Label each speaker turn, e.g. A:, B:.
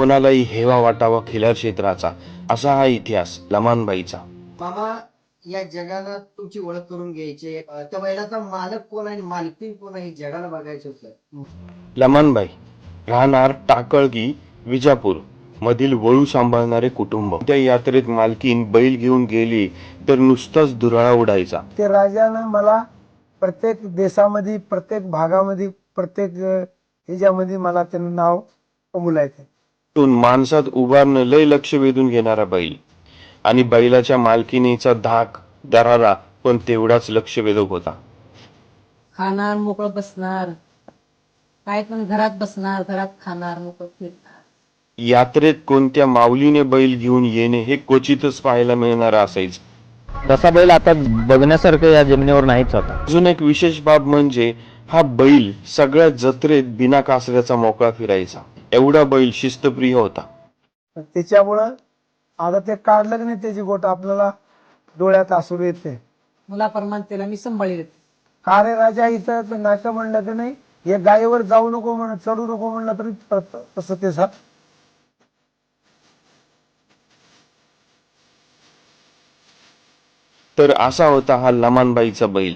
A: कोणालाही हेवा वाटावा खिलार क्षेत्राचा, असा हा इतिहास लमानबाईचा.
B: मामा, या जगाला तुमची ओळख करून घ्यायची त्या बैलाचा मालक कोण आणि मालकीण कोण आहे जगाला बघायचं होतं.
A: लमानबाई राहणार टाकळगी, विजापूर मधील वळू सांभाळणारे कुटुंब. त्या यात्रेत मालकीन बैल घेऊन गेली तर नुसताच दुराळा उडायचा.
C: ते राजानं मला प्रत्येक देशामध्ये, प्रत्येक भागामध्ये, प्रत्येक ह्याच्यामध्ये मला त्यांना नाव कमवलायचं.
A: तून माणसात उभारणं लय लक्ष वेधून घेणारा बैल आणि बैलाच्या मालकीनीचा धाक दरारा पण तेवढाच लक्ष वेधक होता.
D: खाणार मोकळं बसणार, काय पण घरात बसणार, घरात खाणार, मोकळं फिरणार.
A: यात्रेत कोणत्या माऊलीने बैल घेऊन येणे हे क्वचितच पाहायला मिळणार असायचं.
E: तसा बैल आता बघण्यासारखं या जमिनीवर नाहीच होता.
A: अजून एक विशेष बाब म्हणजे हा बैल सगळ्या जत्रेत बिना कासऱ्याचा मोकळा फिरायचा. एवढा बैल शिस्तप्रिय होता.
C: त्याच्यामुळं आता ते काढलं की नाही त्याची गोट आपल्याला डोळ्यात असू येते.
D: मुलाप्रमाणे त्याला मी सांभाळले.
C: का रे राजा इथं नाटक म्हणलं की नाही, हे गायीवर जाऊ नको म्हणत, चढू नको म्हणलं तरी तसं ते
A: तर असा होता हा लमानबाईचा बैल.